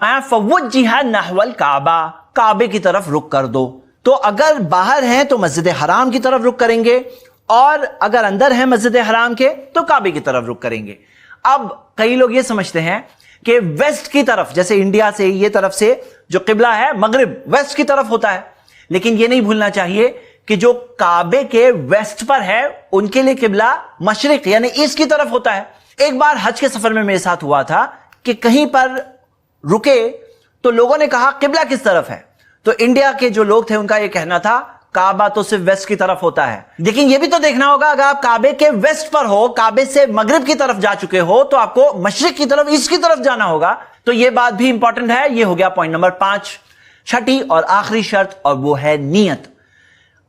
فوجہ نحو काबा, काबे की तरफ रुख कर दो. तो अगर बाहर हैं तो मस्जिद हराम की तरफ रुख करेंगे, और अगर अंदर हैं मस्जिद हराम के तो काबे की तरफ रुख करेंगे. अब कई लोग ये समझते हैं कि वेस्ट की तरफ, जैसे इंडिया से ये तरफ से जो किबला है मगरिब वेस्ट की तरफ होता है, लेकिन ये नहीं भूलना चाहिए कि जो काबे के वेस्ट पर है उनके लिए किबला मशरिक यानी ईस्ट की तरफ होता है. एक बार हज के सफर में मेरे साथ हुआ था कि कहीं पर रुके तो लोगों ने कहा किबला किस तरफ है, तो इंडिया के जो लोग थे उनका यह कहना था काबा तो सिर्फ वेस्ट की तरफ होता है. लेकिन यह भी तो देखना होगा, अगर आप काबे के वेस्ट पर हो, काबे से मगरिब की तरफ जा चुके हो, तो आपको मशरिक की तरफ, ईस्ट की तरफ जाना होगा. तो यह बात भी इंपॉर्टेंट है. यह हो गया पॉइंट नंबर 5. छठी और आखिरी शर्त, और वो है नियत.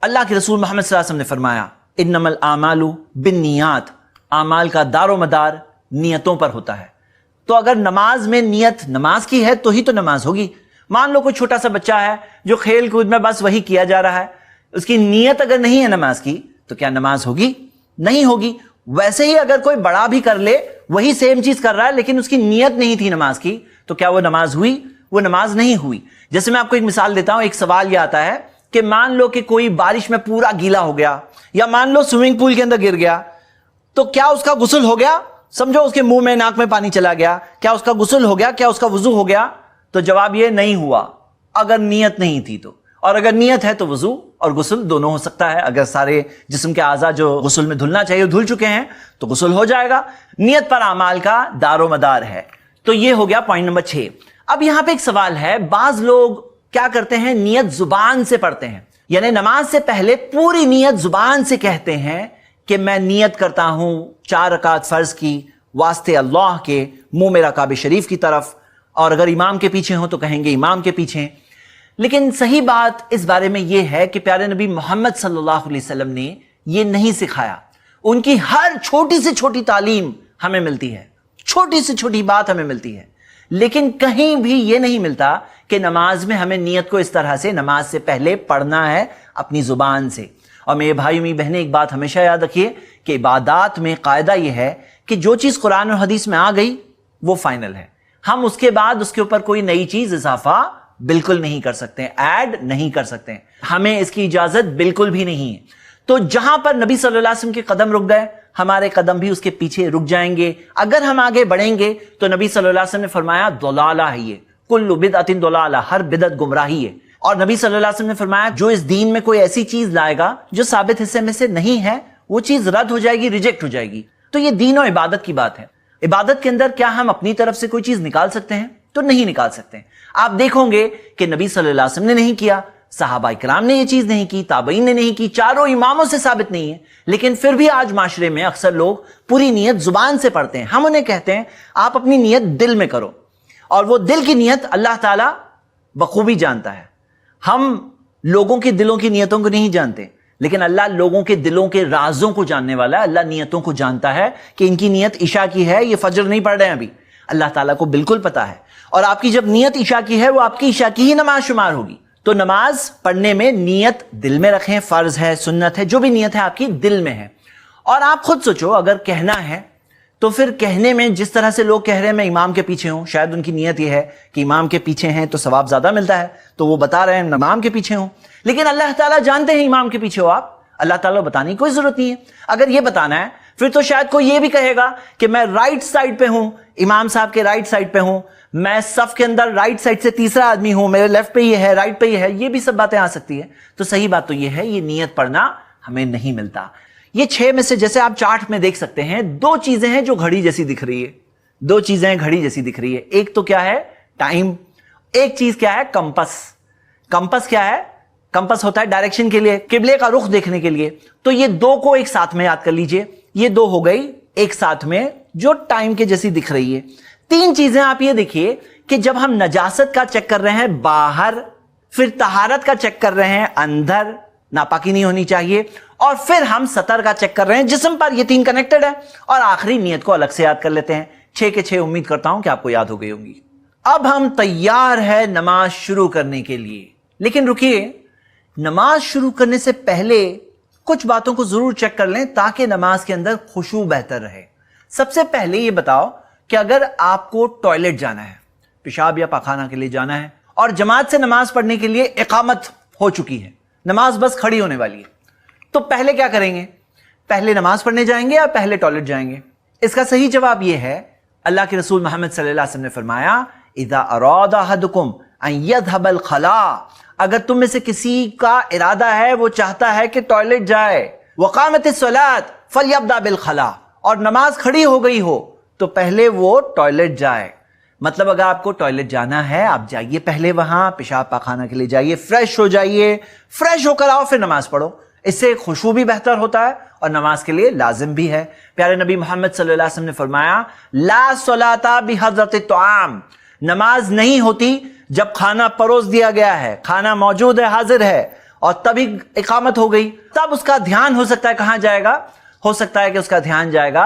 अल्लाह के रसूल मोहम्मद सल्लल्लाहु अलैहि वसल्लम ने फरमाया इन्नमल आमालु बिन्नियात, आमाल का दारो मदार नियतों पर होता है. तो अगर नमाज में नियत नमाज की है तो ही तो नमाज होगी. मान लो कोई छोटा सा बच्चा है जो खेल कूद में बस वही किया जा रहा है, उसकी नियत अगर नहीं है नमाज की, तो क्या नमाज होगी? नहीं होगी. वैसे ही अगर कोई बड़ा भी कर ले, वही सेम चीज कर रहा है, लेकिन उसकी नियत नहीं थी नमाज की, तो क्या वो नमाज हुई? वो नमाज नहीं हुई. जैसे मैं आपको एक मिसाल देता हूं. एक सवाल यह आता है कि मान लो कि कोई बारिश में पूरा गीला हो गया, या मान लो स्विमिंग पूल के अंदर गिर गया, तो क्या उसका गुस्ल हो गया? समझो उसके मुंह में नाक में पानी चला गया, क्या उसका गुस्ल हो गया? क्या उसका वुजू हो गया? तो जवाब ये नहीं हुआ, अगर नियत नहीं थी तो. और अगर नियत है तो वुजू और गुस्ल दोनों हो सकता है. अगर सारे जिस्म के आज़ा जो गुस्ल में धुलना चाहिए धुल चुके हैं तो गुस्ल हो जाएगा. नियत पर अमाल का दारो मदार है. तो ये हो गया पॉइंट नंबर 6. अब यहां पे एक सवाल है, बाज लोग क्या करते हैं, नियत जुबान से पढ़ते हैं, यानी नमाज से पहले पूरी नियत जुबान से कहते हैं कि मैं नियत करता हूं 4 रकात फर्ज की वास्ते अल्लाह के, मुंह मेरा काबे शरीफ की तरफ, और अगर इमाम के पीछे हो तो कहेंगे इमाम के पीछे. लेकिन सही बात इस बारे में यह है कि प्यारे नबी मोहम्मद सल्लल्लाहु अलैहि वसल्लम ने यह नहीं सिखाया. उनकी हर छोटी से छोटी तालीम हमें मिलती है, छोटी से छोटी बात हमें मिलती है, लेकिन कहीं भी यह नहीं मिलता कि नमाज में हमें नियत को इस तरह से नमाज से पहले पढ़ना है अपनी जुबान से. और मेरे भाई मेरी बहनें, एक बात हमेशा याद रखिए कि इबादात में कायदा यह है कि जो चीज कुरान और हदीस में आ गई वो फाइनल है. हम उसके बाद उसके ऊपर कोई नई चीज इजाफा बिल्कुल नहीं कर सकते, ऐड नहीं कर सकते, हमें इसकी इजाजत बिल्कुल भी नहीं है. तो जहां पर नबी सल्लल्लाहु अलैहि वसल्लम के कदम रुक गए, हमारे कदम भी उसके पीछे रुक जाएंगे. अगर हम आगे बढ़ेंगे तो नबी सल्लल्लाहु अलैहि वसल्लम ने फरमाया दलाला है ये, कुल्लु बिदअतिन दलाला, हर बिदअत गुमराही है. और नबी सल्लल्लाहु अलैहि वसल्लम ने फरमाया जो इस दीन में कोई ऐसी चीज लाएगा जो साबित हिस्से में से नहीं है, वो चीज रद्द हो जाएगी, रिजेक्ट हो जाएगी. तो ये दीन और इबादत की बात है. इबादत के अंदर क्या हम अपनी तरफ से कोई चीज निकाल सकते हैं? तो नहीं निकाल सकते. आप देखोगे कि नबी सल्लल्लाहु अलैहि वसल्लम ने नहीं किया, सहाबा इकराम ने ये चीज नहीं की, ताबईन ने नहीं की, चारों इमामों से साबित नहीं है. लेकिन फिर भी आज माशरे में अक्सर लोग पूरी नियत जुबान से पढ़ते हैं. हम उन्हें कहते हैं आप अपनी नियत दिल में करो, और वो दिल की नियत अल्लाह ताला बखूबी जानता है. हम लोगों के दिलों की नियतों को नहीं जानते, लेकिन अल्लाह लोगों के दिलों के राजों को जानने वाला है. अल्लाह नियतों को जानता है कि इनकी नियत ईशा की है, ये फजर नहीं पढ़ रहे हैं अभी. अल्लाह ताला को बिल्कुल पता है. और आपकी जब नियत ईशा की है, वो आपकी ईशा की ही नमाज शुमार होगी. तो नमाज पढ़ने में नियत दिल में रखें, फर्ज है, सुन्नत है, जो भी नियत है आपकी दिल में है. और आप खुद सोचो, अगर कहना है तो फिर कहने में जिस तरह से लोग कह रहे हैं मैं इमाम के पीछे हूं, शायद उनकी नियत यह है कि इमाम के पीछे हैं तो सवाब ज्यादा मिलता है, तो वो बता रहे हैं इमाम के पीछे हूं. लेकिन अल्लाह ताला जानते हैं इमाम के पीछे हो आप, अल्लाह ताला बताने की कोई जरूरत नहीं है. अगर ये बताना है फिर तो शायद कोई ये भी कहेगा कि मैं राइट साइड पे हूं, इमाम साहब के राइट साइड पे हूं, मैं सफ के अंदर राइट साइड से तीसरा आदमी हूं, मेरे लेफ्ट पे ये है, राइट पे ये है. ये भी सब बातें आ सकती है. तो सही बात तो ये है, ये नियत पढ़ना हमें नहीं मिलता. ये 6 में से जैसे आप चार्ट में देख सकते हैं, 2 चीजें हैं जो घड़ी जैसी दिख रही है. 2 चीजें घड़ी जैसी दिख रही है. एक तो क्या है, टाइम. एक चीज क्या है, कंपस. कंपस क्या है? कंपस होता है डायरेक्शन के लिए, किबले का रुख देखने के लिए. तो ये 2 को एक साथ में याद कर लीजिए. ये 2 हो गई एक साथ में जो टाइम के जैसी दिख रही है. 3 चीजें आप ये देखिए कि जब हम नजासत का चेक कर रहे हैं बाहर, फिर तहारत का चेक कर रहे हैं अंदर, नापाकी नहीं होनी चाहिए, और फिर हम सतर का चेक कर रहे हैं जिस्म पर. ये 3 कनेक्टेड है. और आखिरी नियत को अलग से याद कर लेते हैं. 6 के 6 उम्मीद करता हूं कि आपको याद हो गई होंगी. अब हम तैयार है नमाज शुरू करने के लिए. लेकिन रुकिए, नमाज शुरू करने से पहले कुछ बातों को जरूर चेक कर लें ताकि नमाज के अंदर खुशू बेहतर रहे. सबसे पहले ये बताओ कि अगर आपको टॉयलेट जाना है, پیشاب یا پاخانہ کے لیے جانا ہے اور جماعت سے نماز پڑھنے کے لیے اقامت ہو چکی ہے، نماز بس کھڑی ہونے والی ہے، تو پہلے کیا کریں گے؟ پہلے نماز پڑھنے جائیں گے یا پہلے ٹوائلٹ جائیں گے؟ اس کا صحیح جواب یہ ہے، اللہ کے رسول محمد صلی اللہ علیہ وسلم نے فرمایا اذا اراد احدکم ان یذهب الخلاء، اگر تم میں سے کسی کا ارادہ ہے، وہ چاہتا ہے کہ ٹوائلٹ جائے، وقامت الصلاۃ فلیبدأ بالخلاء، اور نماز کھڑی ہو گئی ہو تو پہلے وہ ٹوائلٹ جائے۔ مطلب اگر آپ کو ٹوائلٹ جانا ہے، آپ جائیے پہلے وہاں پیشاب پاخانہ کے لیے جائیے، فریش ہو جائیے، فریش ہو کر آؤ پھر نماز پڑھو، اس سے خشوع بھی بہتر ہوتا ہے اور نماز کے لیے لازم بھی ہے۔ پیارے نبی محمد صلی اللہ علیہ وسلم نے فرمایا لا صلاۃ بحضرۃ الطعام، نماز نہیں ہوتی جب کھانا پروس دیا گیا ہے، کھانا موجود ہے، حاضر ہے، اور تبھی اقامت ہو گئی، تب اس کا دھیان ہو سکتا ہے کہاں جائے گا؟ ہو سکتا ہے کہ اس کا دھیان جائے گا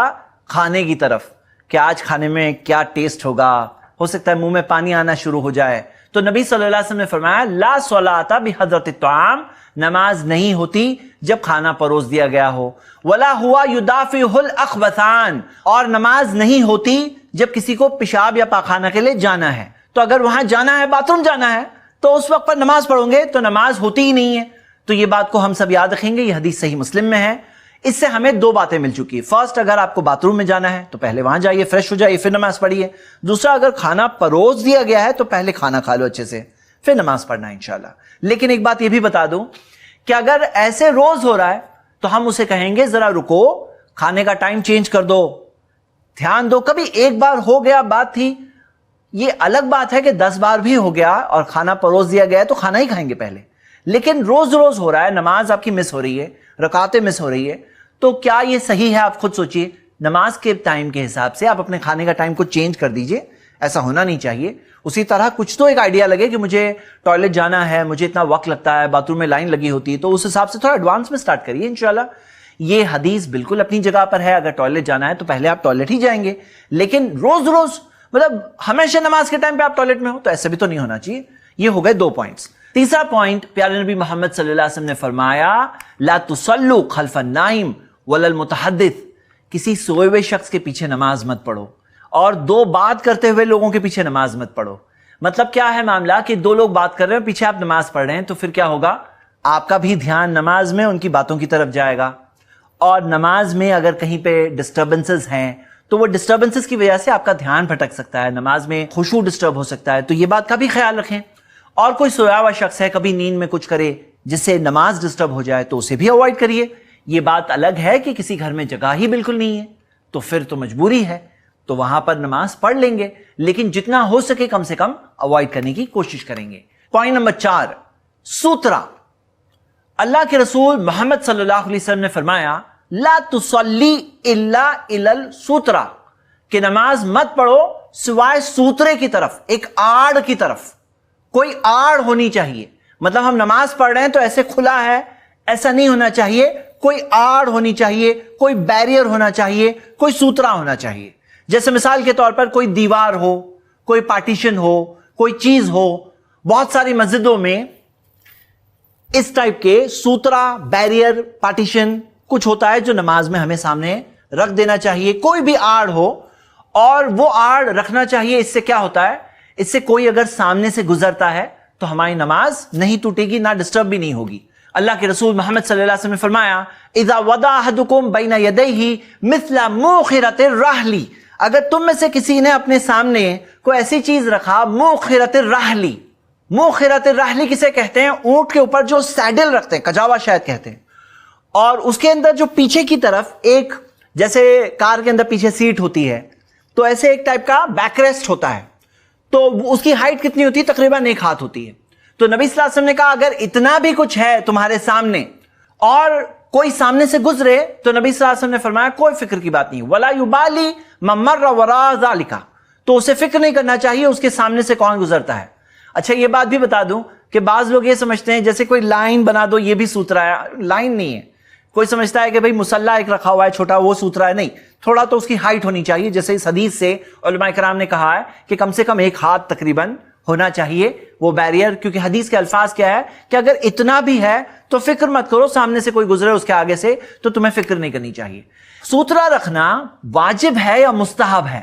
کھانے کی طرف کہ آج کھانے میں کیا ٹیسٹ ہوگا، ہو سکتا ہے منہ میں پانی آنا شروع ہو جائے۔ تو نبی صلی اللہ علیہ وسلم نے فرمایا لا صلاۃ بحضرۃ الطعام، نماز نہیں ہوتی جب کھانا پروس دیا گیا ہو، ولا ہوا یدافعہ الاخبثان، اور نماز نہیں ہوتی جب کسی کو پیشاب یا پاخانہ کے لیے جانا ہے۔ تو اگر وہاں جانا ہے، باتھ روم جانا ہے، تو اس وقت پر نماز پڑھو گے تو نماز ہوتی ہی نہیں ہے۔ تو یہ بات کو ہم سب یاد رکھیں گے، یہ حدیث صحیح مسلم میں ہے۔ اس سے ہمیں دو باتیں مل چکی ہیں، فرسٹ اگر آپ کو باتھ روم میں جانا ہے تو پہلے وہاں جائیے، فریش ہو جائیے، پھر نماز پڑھیے۔ دوسرا اگر کھانا پروس دیا گیا ہے تو پہلے کھانا کھا لو اچھے سے، پھر نماز پڑھنا ہے انشاءاللہ۔ لیکن ایک بات یہ بھی بتا دوں کہ اگر ایسے روز ہو رہا ہے تو ہم اسے کہیں گے ذرا رکو، کھانے کا ٹائم چینج کر دو، دھیان دو، کبھی ایک بار ہو گیا بات تھی، یہ الگ بات ہے کہ 10 بار بھی ہو گیا اور کھانا پروس دیا گیا ہے تو کھانا ہی کھائیں گے پہلے۔ لیکن روز روز ہو رہا ہے، نماز آپ کی مس ہو رہی ہے، رکعتیں مس ہو رہی ہے، تو کیا یہ صحیح ہے؟ آپ خود سوچئے، نماز کے ٹائم کے حساب سے آپ اپنے کھانے کا ٹائم کو چینج کر دیجئے، ایسا ہونا نہیں چاہیے۔ اسی طرح کچھ تو ایک آئیڈیا لگے کہ مجھے ٹوائلٹ جانا ہے، مجھے اتنا وقت لگتا ہے، باتھ روم میں لائن لگی ہوتی ہے، تو اس حساب سے تھوڑا ایڈوانس میں سٹارٹ کریے انشاءاللہ۔ یہ حدیث بالکل اپنی جگہ پر ہے، اگر ٹوائلٹ جانا ہے تو پہلے آپ ٹوائلٹ ہی جائیں گے، لیکن روز روز مطلب ہمیشہ نماز کے ٹائم پہ آپ ٹوائلٹ میں ہو تو ایسے بھی تو نہیں ہونا چاہیے۔ یہ ہو گئے 2 پوائنٹس۔ تیسرا پوائنٹ، پیارے نبی محمد صلی اللہ علیہ وسلم نے فرمایا لا تصلوا خلف النائم ولا المتحدث، کسی سوئے ہوئے شخص کے پیچھے نماز مت پڑھو، اور 2 بات کرتے ہوئے لوگوں کے پیچھے نماز مت پڑھو۔ مطلب کیا ہے معاملہ کہ 2 لوگ بات کر رہے ہیں، پیچھے آپ نماز پڑھ رہے ہیں، تو پھر کیا ہوگا؟ آپ کا بھی دھیان نماز میں ان کی باتوں کی طرف جائے گا، اور نماز میں اگر کہیں پہ ڈسٹربنسز ہیں تو وہ ڈسٹربنسز کی وجہ سے آپ کا دھیان بھٹک سکتا ہے، نماز میں خشوع ڈسٹرب ہو سکتا ہے، تو یہ بات کا بھی خیال رکھیں۔ اور کوئی سویا ہوا شخص ہے، کبھی نیند میں کچھ کرے جس سے نماز ڈسٹرب ہو جائے تو اسے بھی اوائڈ کریے۔ یہ بات الگ ہے کہ کسی گھر میں جگہ ہی بالکل نہیں ہے تو پھر تو مجبوری ہے، تو وہاں پر نماز پڑھ لیں گے، لیکن جتنا ہو سکے کم سے کم اوائڈ کرنے کی کوشش کریں گے۔ Point number 4، Sutra. اللہ کے رسول محمد صلی اللہ علیہ وسلم نے فرمایا لا تصلی الا الی السوترا، کہ نماز مت پڑھو سوائے سوترے کی طرف، ایک آڑ کی طرف، کوئی آڑ ہونی چاہیے۔ مطلب ہم نماز پڑھ رہے ہیں تو ایسے کھلا ہے، ایسا نہیں ہونا چاہیے، کوئی آڑ ہونی چاہیے، کوئی بیریئر ہونا چاہیے، کوئی سوترا ہونا چاہیے۔ جیسے مثال کے طور پر کوئی دیوار ہو، کوئی پارٹیشن ہو، کوئی چیز ہو۔ بہت ساری مسجدوں میں اس ٹائپ کے سوترا، بیریئر، پارٹیشن کچھ ہوتا ہے جو نماز میں ہمیں سامنے رکھ دینا چاہیے، کوئی بھی آڑ ہو، اور وہ آڑ رکھنا چاہیے۔ اس سے کیا ہوتا ہے؟ اس سے کوئی اگر سامنے سے گزرتا ہے تو ہماری نماز نہیں ٹوٹے گی، نہ ڈسٹرب بھی نہیں ہوگی۔ اللہ کے رسول محمد صلی اللہ علیہ وسلم نے فرمایا اذا وضع احدکم بین یدیہ مثل موخرۃ الرحل، اگر تم میں سے کسی نے اپنے سامنے کوئی ایسی چیز رکھا، موخرۃ الرحل، موخرۃ الرحل کسے کہتے ہیں؟ اونٹ کے اوپر جو سیڈل رکھتے ہیں، کجاوا شاید کہتے ہیں، اور اس کے اندر جو پیچھے کی طرف ایک، جیسے کار کے اندر پیچھے سیٹ ہوتی ہے تو ایسے ایک ٹائپ کا بیک ریسٹ ہوتا ہے، تو اس کی ہائٹ کتنی ہوتی ہے؟ تقریباً 1 ہاتھ ہوتی ہے۔ تو نبی صلی اللہ علیہ وسلم نے کہا اگر اتنا بھی کچھ ہے تمہارے سامنے اور کوئی سامنے سے گزرے تو نبی صلی اللہ علیہ وسلم نے فرمایا کوئی فکر کی بات نہیں، ولا یبالی من مر وراء ذلک، تو اسے فکر نہیں کرنا چاہیے اس کے سامنے سے کون گزرتا ہے۔ اچھا یہ بات بھی بتا دوں کہ بعض لوگ یہ سمجھتے ہیں جیسے کوئی لائن بنا دو یہ بھی سوترا ہے، لائن نہیں ہے۔ کوئی سمجھتا ہے کہ بھئی مصلی ایک رکھا ہوا ہے چھوٹا، وہ سوترا ہے، نہیں، تھوڑا تو اس کی ہائٹ ہونی چاہیے۔ جیسے اس حدیث سے علماء کرام نے کہا ہے کہ کم سے کم 1 ہاتھ تقریباً ہونا چاہیے وہ بیریئر، کیونکہ حدیث کے الفاظ کیا ہے کہ اگر اتنا بھی ہے تو فکر مت کرو، سامنے سے کوئی گزرے اس کے آگے سے تو تمہیں فکر نہیں کرنی چاہیے۔ سوترا رکھنا واجب ہے یا مستحب ہے؟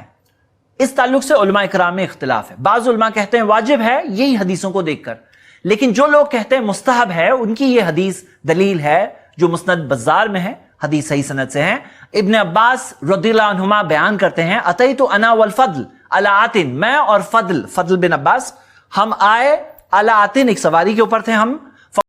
इस ताल्लुक से उलमा इकराम में इख्तिलाफ है। बाज़ उलमा कहते हैं वाजिब है यही हदीसों को देखकर, लेकिन जो लोग कहते हैं मुस्तहब है उनकी ये हदीस दलील है जो मुस्नद बज़ार में है, हदीस सही सनद से है। इब्न अब्बास रदियल्लाहु अन्हुमा बयान करते हैं अतैतु अना वल फद्ल अला आतिन, मैं और फद्ल बिन अब्बास हम आए अला आतिन, एक सवारी के ऊपर थे हम,